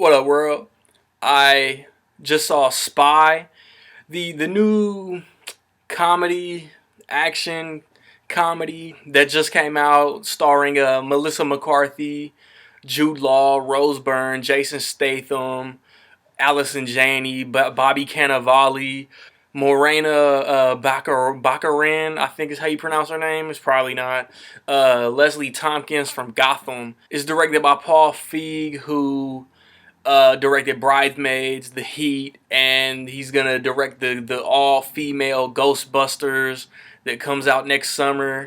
What up, world? I just saw Spy, the new comedy action comedy that just came out, starring Melissa McCarthy, Jude Law, Rose Byrne, Jason Statham, Allison Janney, Bobby Cannavale, Morena Baccarin, I think is how you pronounce her name. It's probably not. Leslie Tompkins from Gotham. It's directed by Paul Feig, who directed Bridesmaids, The Heat, and he's gonna direct the all female Ghostbusters that comes out next summer.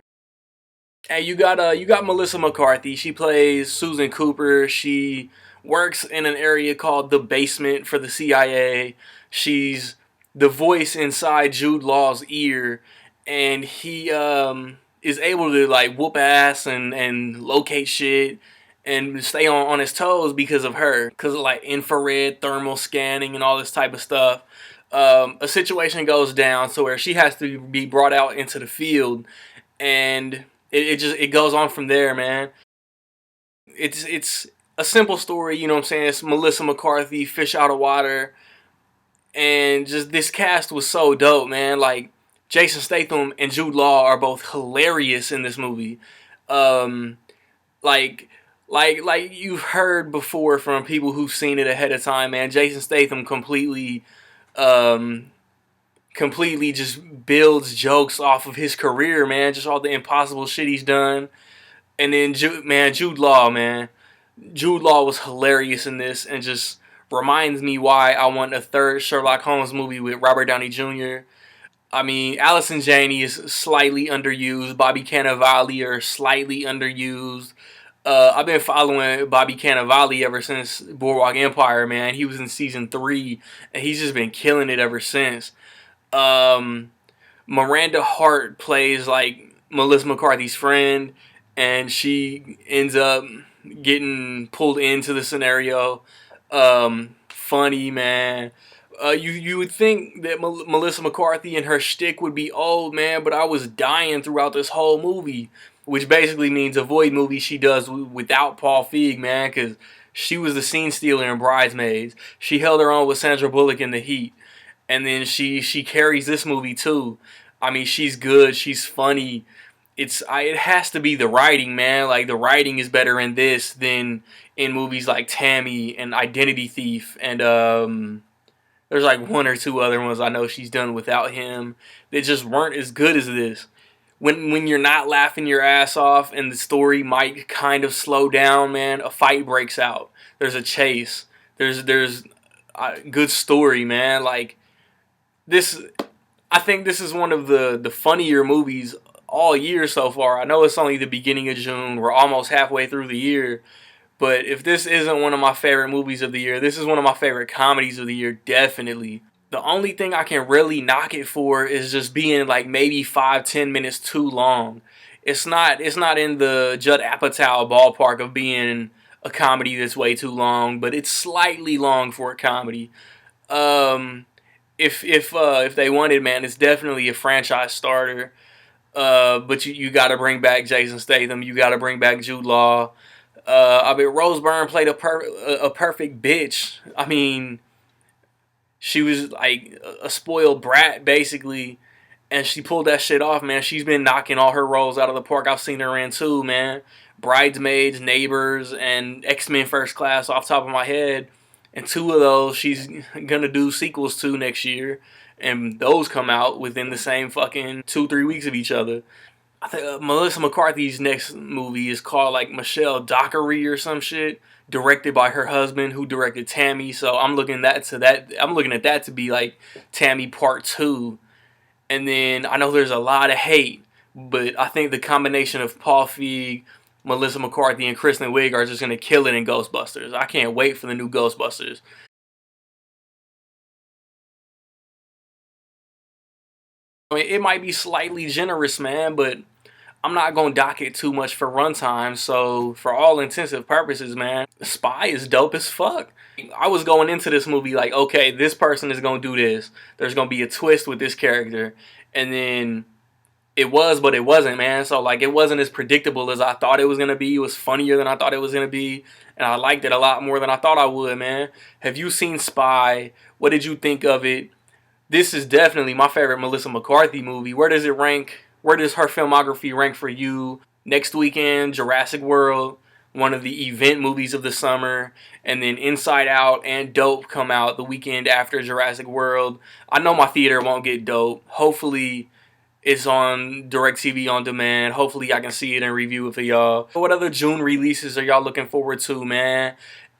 And you got Melissa McCarthy. She plays Susan Cooper. She works in an area called the basement for the CIA. She's the voice inside Jude Law's ear, and he is able to like whoop ass and locate shit and stay on his toes because of her, because of like infrared thermal scanning and all this type of stuff. A situation goes down so where she has to be brought out into the field, and it goes on from there, man. It's a simple story, you know what I'm saying? It's Melissa McCarthy, fish out of water, and just this cast was so dope, man. Like Jason Statham and Jude Law are both hilarious in this movie. Um, like like you've heard before from people who've seen it ahead of time, man. Jason Statham um completely just builds jokes off of his career, man. Just all the impossible shit he's done. And then Jude Law, man. Jude Law was hilarious in this, and just reminds me why I want a third Sherlock Holmes movie with Robert Downey Jr. I mean, Allison Janney is slightly underused. Bobby Cannavale are slightly underused. I've been following Bobby Cannavale ever since Boardwalk Empire, man. He was in season 3, and he's just been killing it ever since. Um, Miranda Hart plays like Melissa McCarthy's friend, and she ends up getting pulled into the scenario. Funny, man. You would think that Melissa McCarthy and her shtick would be old, man, but I was dying throughout this whole movie, which basically means avoid movies she does without Paul Feig, man, because she was the scene stealer in Bridesmaids. She held her own with Sandra Bullock in The Heat, and then she carries this movie too. I mean, she's good. She's funny. It has to be the writing, man. Like the writing is better in this than in movies like Tammy and Identity Thief, and there's like one or two other ones I know she's done without him that just weren't as good as this. When you're not laughing your ass off and the story might kind of slow down, man, a fight breaks out. There's a chase. There's a good story, man. Like this, I think this is one of the funnier movies all year so far. I know it's only the beginning of June. We're almost halfway through the year. But if this isn't one of my favorite movies of the year, this is one of my favorite comedies of the year, definitely. The only thing I can really knock it for is just being like maybe 5-10 minutes too long. It's not in the Judd Apatow ballpark of being a comedy that's way too long, but it's slightly long for a comedy. Um, if they wanted, man, it's definitely a franchise starter. But you got to bring back Jason Statham. You got to bring back Jude Law. I mean, Rose Byrne played a perfect bitch. I mean, she was like a spoiled brat, basically, and she pulled that shit off, man. She's been knocking all her roles out of the park. I've seen her in too, man. Bridesmaids, Neighbors, and X-Men First Class off the top of my head. And two of those she's gonna do sequels to next year. And those come out within the same fucking 2-3 weeks of each other. I think Melissa McCarthy's next movie is called like Michelle Dockery or some shit, directed by her husband who directed Tammy. So I'm looking at that to be like Tammy Part 2. And then I know there's a lot of hate, but I think the combination of Paul Feig, Melissa McCarthy, and Kristen Wiig are just gonna kill it in Ghostbusters. I can't wait for the new Ghostbusters. I mean, it might be slightly generous, man, but I'm not gonna dock it too much for runtime. So for all intensive purposes, man, Spy is dope as fuck. I was going into this movie like, okay, this person is gonna do this. There's gonna be a twist with this character, and then it was, but it wasn't, man. So like, it wasn't as predictable as I thought it was gonna be. It was funnier than I thought it was gonna be, and I liked it a lot more than I thought I would, man. Have you seen Spy? What did you think of it? This is definitely my favorite Melissa McCarthy movie. Where does it rank? Where does her filmography rank for you? Next weekend, Jurassic World, one of the event movies of the summer, and then Inside Out and Dope come out the weekend after Jurassic World. I know my theater won't get Dope. Hopefully it's on DirecTV on demand. Hopefully I can see it and review it for y'all. What other June releases are y'all looking forward to, man?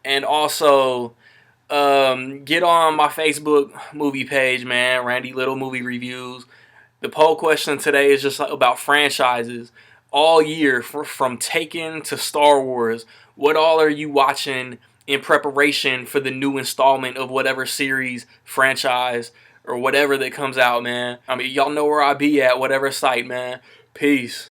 And also, get on my Facebook movie page, man. Randy Little Movie Reviews. The poll question today is just about franchises. All year, from Taken to Star Wars, what all are you watching in preparation for the new installment of whatever series, franchise, or whatever that comes out, man? I mean, y'all know where I be at, whatever site, man. Peace.